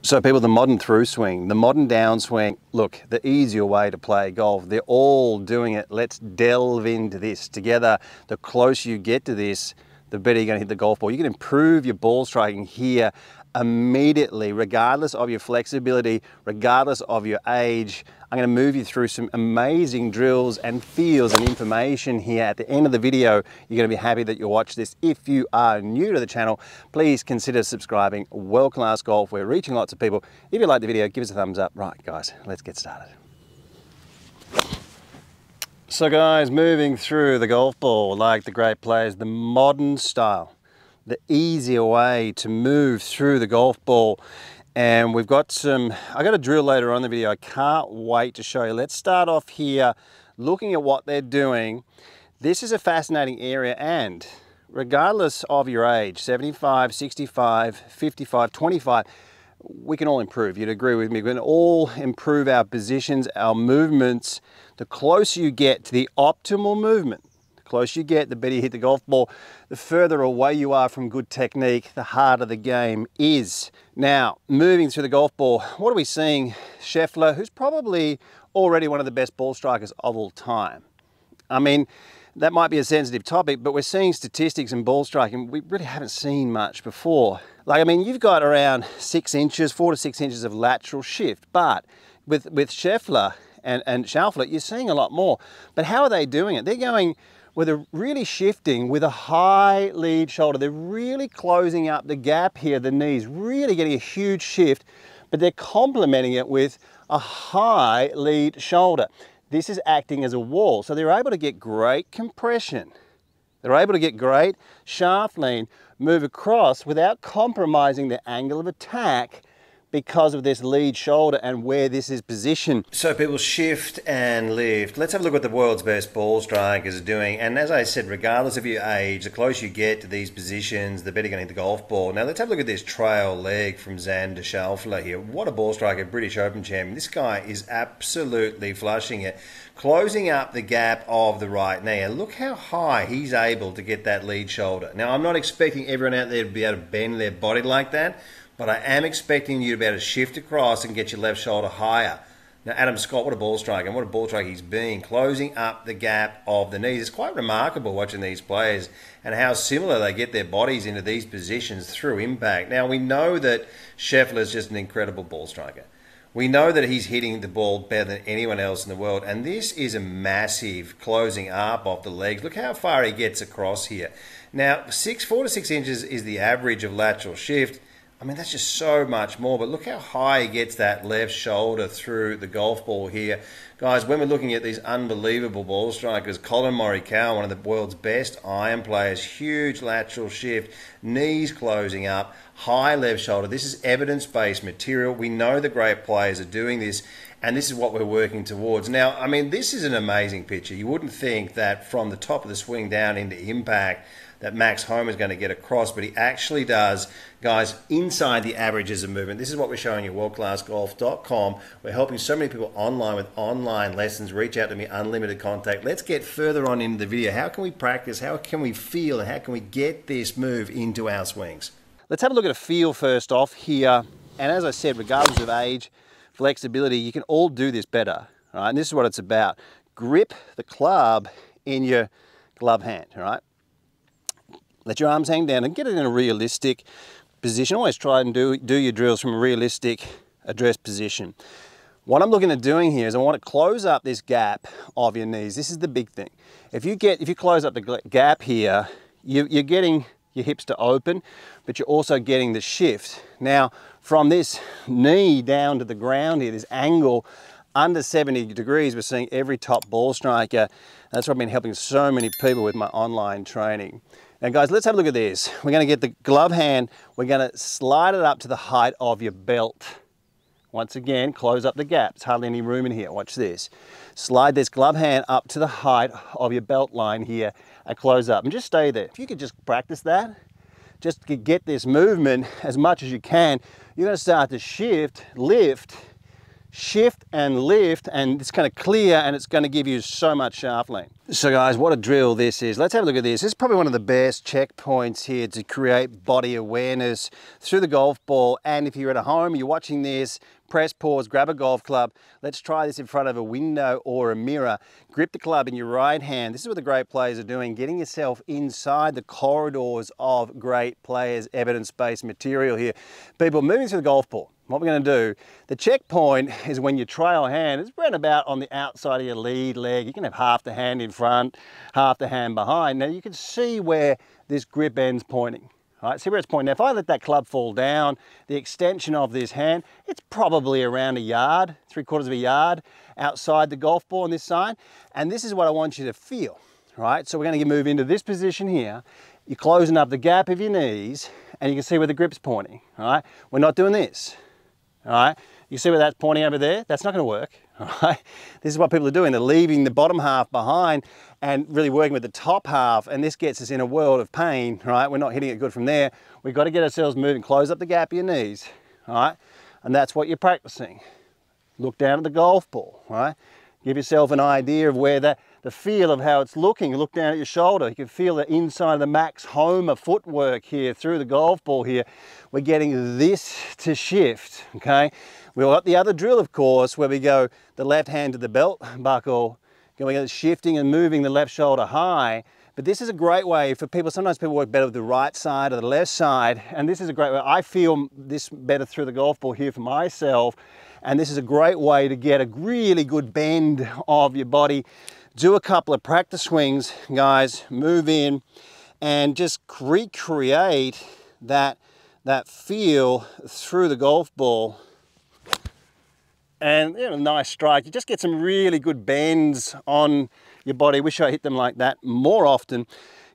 So people, the modern through swing, the modern downswing, look, the easier way to play golf. They're all doing it. Let's delve into this together. The closer you get to this, the better you're going to hit the golf ball. You can improve your ball striking here immediately, regardless of your flexibility, regardless of your age. I'm going to move you through some amazing drills and feels and information here. At the end of the video, you're going to be happy that you watched this. If you are new to the channel, please consider subscribing. World Class Golf, we're reaching lots of people. If you like the video, give us a thumbs up. Right, guys, let's get started. So guys, moving through the golf ball like the great players, the modern style, the easier way to move through the golf ball. And we've got I got a drill later on in the video. I can't wait to show you. Let's start off here looking at what they're doing. This is a fascinating area, and regardless of your age, 75, 65, 55, 25, we can all improve. You'd agree with me. We can all improve our positions, our movements. The closer you get to the optimal movement, the closer you get, the better you hit the golf ball. The further away you are from good technique, the harder the game is. Now, moving through the golf ball, what are we seeing? Scheffler, who's probably already one of the best ball strikers of all time. I mean, that might be a sensitive topic, but we're seeing statistics in ball striking we really haven't seen much before. Like, I mean, you've got around 6 inches, 4 to 6 inches of lateral shift, but with Scheffler and Schauffele, you're seeing a lot more. But how are they doing it? They're going with a really shifting with a high lead shoulder. They're really closing up the gap here, the knees, really getting a huge shift, but they're complementing it with a high lead shoulder. This is acting as a wall, so they're able to get great compression. They're able to get great shaft lean, move across without compromising the angle of attack because of this lead shoulder and where this is positioned. So people, shift and lift. Let's have a look at what the world's best ball strikers are doing. And as I said, regardless of your age, the closer you get to these positions, the better you're going to hit the golf ball. Now let's have a look at this trail leg from Xander Schauffele here. What a ball striker, British Open champion. This guy is absolutely flushing it, closing up the gap of the right knee. And look how high he's able to get that lead shoulder. Now I'm not expecting everyone out there to be able to bend their body like that, but I am expecting you to be able to shift across and get your left shoulder higher. Now, Adam Scott, what a ball striker, and what a ball striker he's been, closing up the gap of the knees. It's quite remarkable watching these players and how similar they get their bodies into these positions through impact. Now, we know that Scheffler is just an incredible ball striker. We know that he's hitting the ball better than anyone else in the world, and this is a massive closing up of the legs. Look how far he gets across here. Now, 4 to 6 inches is the average of lateral shift. I mean, that's just so much more, but look how high he gets that left shoulder through the golf ball here. Guys, when we're looking at these unbelievable ball strikers, Colin Morikawa, one of the world's best iron players, huge lateral shift, knees closing up, high left shoulder. This is evidence-based material. We know the great players are doing this, and this is what we're working towards. Now, I mean, this is an amazing picture. You wouldn't think that from the top of the swing down into impact that Max Homa is going to get across, but he actually does, guys, inside the averages of movement. This is what we're showing you at WorldClassGolf.com. We're helping so many people online with online lessons. Reach out to me, unlimited contact. Let's get further on into the video. How can we practice? How can we feel? And how can we get this move into our swings? Let's have a look at a feel first off here. And as I said, regardless of age, flexibility, you can all do this better. All right? And this is what it's about. Grip the club in your glove hand, all right? Let your arms hang down and get it in a realistic position. Always try and do your drills from a realistic address position. What I'm looking at doing here is I want to close up this gap of your knees. This is the big thing. If you close up the gap here, you're getting your hips to open, but you're also getting the shift. Now, from this knee down to the ground here, this angle under 70 degrees, we're seeing every top ball striker. That's what I've been helping so many people with my online training. Now guys, let's have a look at this. We're going to get the glove hand, we're going to slide it up to the height of your belt. Once again, close up the gap. There's hardly any room in here. Watch this. Slide this glove hand up to the height of your belt line here and close up. And just stay there. If you could just practice that, just to get this movement as much as you can, you're going to start to shift, lift, shift and lift, and it's going to clear, and it's going to give you so much shaft length. So guys, what a drill this is. Let's have a look at this. This is probably one of the best checkpoints here to create body awareness through the golf ball. And if you're at home, you're watching this, press pause, grab a golf club. Let's try this in front of a window or a mirror. Grip the club in your right hand. This is what the great players are doing, getting yourself inside the corridors of great players, evidence-based material here. People moving through the golf ball. What we're going to do, the checkpoint is when your trail hand is around about on the outside of your lead leg. You can have half the hand in front, half the hand behind. Now you can see where this grip end's pointing. All right, see where it's pointing. Now if I let that club fall down, the extension of this hand, it's probably around a yard, 3/4 of a yard outside the golf ball on this side. And this is what I want you to feel, right? So we're going to move into this position here. You're closing up the gap of your knees, and you can see where the grip's pointing, all right? We're not doing this. All right, you see where that's pointing over there? That's not going to work. All right, this is what people are doing. They're leaving the bottom half behind and really working with the top half, and this gets us in a world of pain. Right, we're not hitting it good from there. We've got to get ourselves moving. Close up the gap of your knees. All right, and that's what you're practicing. Look down at the golf ball. All right, give yourself an idea of where the feel of how it's looking. Look down at your shoulder. You can feel the inside of the Max Homer footwork here through the golf ball here. We're getting this to shift, okay? We've got the other drill, of course, where we go the left hand to the belt buckle, going shifting and moving the left shoulder high. But this is a great way for people. Sometimes people work better with the right side or the left side, and this is a great way. I feel this better through the golf ball here for myself, and this is a great way to get a really good bend of your body. Do a couple of practice swings, guys, move in and just recreate that feel through the golf ball. And you know, nice strike. You just get some really good bends on your body. Wish I hit them like that more often.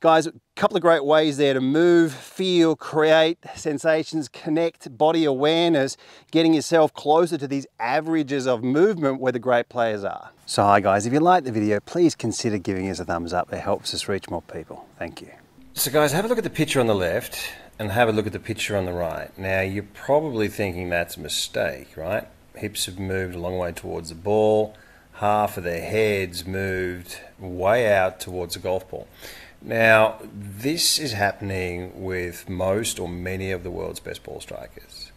Guys, a couple of great ways there to move, feel, create sensations, connect, body awareness, getting yourself closer to these averages of movement where the great players are. So hi guys, if you liked the video, please consider giving us a thumbs up. It helps us reach more people. Thank you. So guys, have a look at the picture on the left and have a look at the picture on the right. Now you're probably thinking that's a mistake, right? Hips have moved a long way towards the ball. Half of their heads moved way out towards the golf ball. Now, this is happening with most or many of the world's best ball strikers.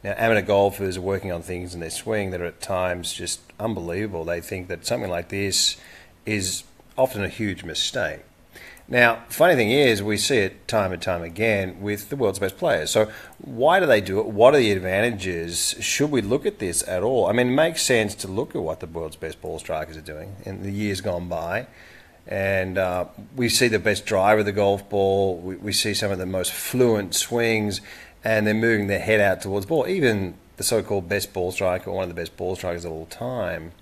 Now, amateur golfers are working on things in their swing that are at times just unbelievable. They think that something like this is often a huge mistake. Now, funny thing is, we see it time and time again with the world's best players. So why do they do it? What are the advantages? Should we look at this at all? I mean, it makes sense to look at what the world's best ball strikers are doing in the years gone by. And we see the best driver of the golf ball. We see some of the most fluent swings, and they're moving their head out towards the ball. Even the so-called best ball striker, or one of the best ball strikers of all time,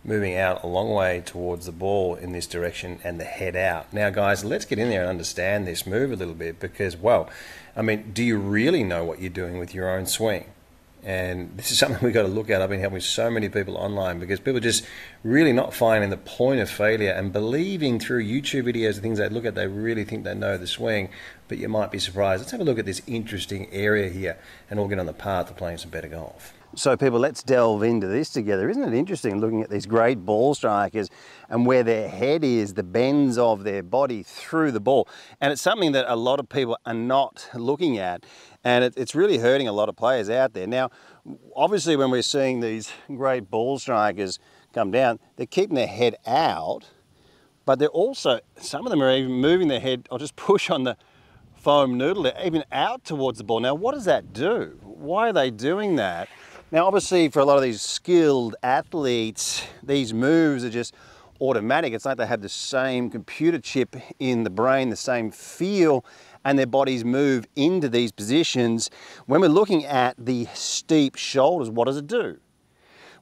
moving out a long way towards the ball in this direction and the head out. Now guys, let's get in there and understand this move a little bit, because, well, I mean, do you really know what you're doing with your own swing? And this is something we've got to look at. I've been helping so many people online because people are just really not finding the point of failure and believing through YouTube videos and things they look at, they really think they know the swing, but you might be surprised. Let's have a look at this interesting area here and we'll get on the path to playing some better golf. So people, let's delve into this together. Isn't it interesting looking at these great ball strikers and where their head is, the bends of their body through the ball? And it's something that a lot of people are not looking at, and it's really hurting a lot of players out there. Now, obviously when we're seeing these great ball strikers come down, they're keeping their head out, but they're also, some of them are even moving their head, or just push on the foam noodle, they're even out towards the ball. Now, what does that do? Why are they doing that? Now, obviously, for a lot of these skilled athletes, these moves are just automatic. It's like they have the same computer chip in the brain, the same feel, and their bodies move into these positions. When we're looking at the steep shoulders, what does it do?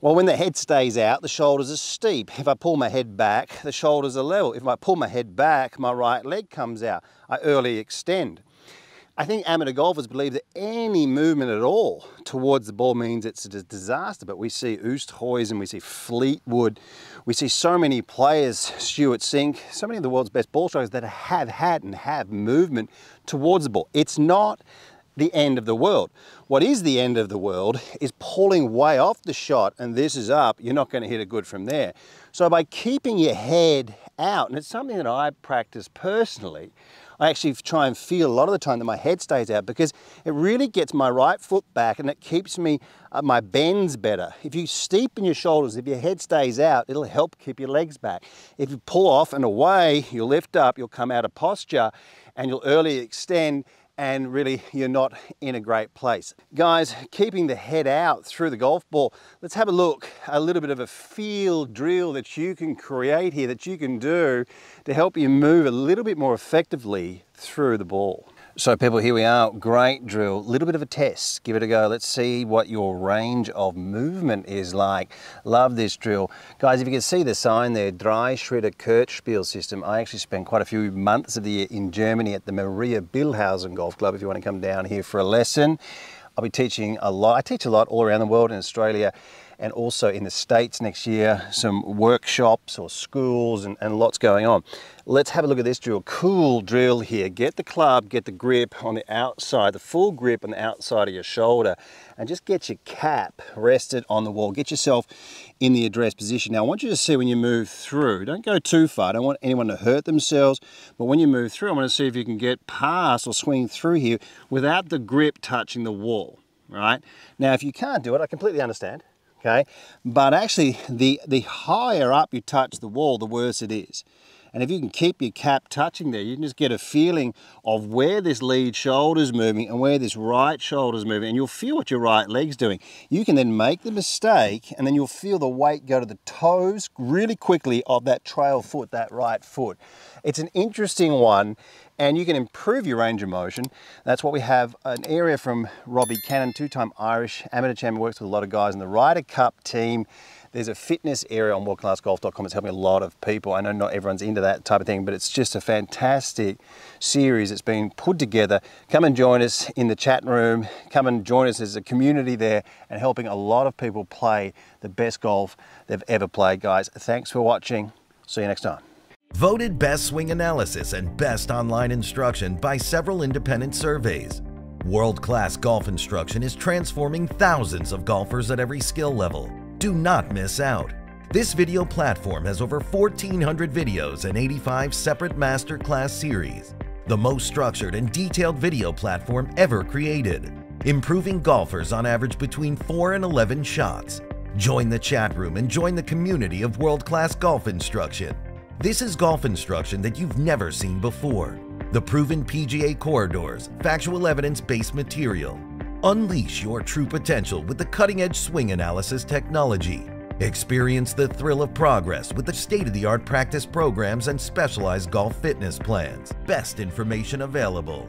Well, when the head stays out, the shoulders are steep. If I pull my head back, the shoulders are level. If I pull my head back, my right leg comes out. I early extend. I think amateur golfers believe that any movement at all towards the ball means it's a disaster, but we see Oosthuizen, we see Fleetwood, we see so many players, Stuart Sink, so many of the world's best ball strikers that have had and have movement towards the ball. It's not the end of the world. What is the end of the world is pulling way off the shot, and this is up, you're not going to hit it good from there. So by keeping your head out, and it's something that I practice personally, I actually try and feel a lot of the time that my head stays out, because it really gets my right foot back and it keeps me, my bends better. If you steepen your shoulders, if your head stays out, it'll help keep your legs back. If you pull off and away, you'll lift up, you'll come out of posture, and you'll early extend, and really you're not in a great place. Guys, keeping the head out through the golf ball, let's have a look, a little bit of a field drill that you can create here, that you can do to help you move a little bit more effectively through the ball. So people, here we are, great drill, little bit of a test, give it a go. Let's see what your range of movement is like. Love this drill. Guys, if you can see the sign there, dry shredder Kurzspiel system. I actually spent quite a few months of the year in Germany at the Maria Billhausen Golf Club. If you want to come down here for a lesson, I'll be teaching a lot. I teach a lot all around the world, in Australia and also in the States next year, some workshops or schools and lots going on. Let's have a look at this drill. Cool drill here. Get the club, get the grip on the outside, the full grip on the outside of your shoulder, and just get your cap rested on the wall. Get yourself in the address position. Now I want you to see when you move through, don't go too far, I don't want anyone to hurt themselves, but when you move through, I want to see if you can get past or swing through here without the grip touching the wall, right? Now if you can't do it, I completely understand. Okay, but actually the higher up you touch the wall, the worse it is. And if you can keep your cap touching there, you can just get a feeling of where this lead shoulder's moving and where this right shoulder's moving, and you'll feel what your right leg's doing. You can then make the mistake, and then you'll feel the weight go to the toes really quickly of that trail foot, that right foot. It's an interesting one, and you can improve your range of motion. That's what we have, an area from Robbie Cannon, two-time Irish amateur champion, works with a lot of guys in the Ryder Cup team. There's a fitness area on WorldClassGolf.com. It's helping a lot of people. I know not everyone's into that type of thing, but it's just a fantastic series that's been put together. Come and join us in the chat room. Come and join us as a community there, and helping a lot of people play the best golf they've ever played. Guys, thanks for watching. See you next time. Voted Best Swing Analysis and Best Online Instruction by several independent surveys, World Class Golf Instruction is transforming thousands of golfers at every skill level. Do not miss out. This video platform has over 1,400 videos and 85 separate masterclass series. The most structured and detailed video platform ever created, improving golfers on average between 4 and 11 shots. Join the chat room and join the community of World Class Golf Instruction. This is golf instruction that you've never seen before. The proven PGA corridors, factual evidence-based material. Unleash your true potential with the cutting-edge swing analysis technology. Experience the thrill of progress with the state-of-the-art practice programs and specialized golf fitness plans. Best information available.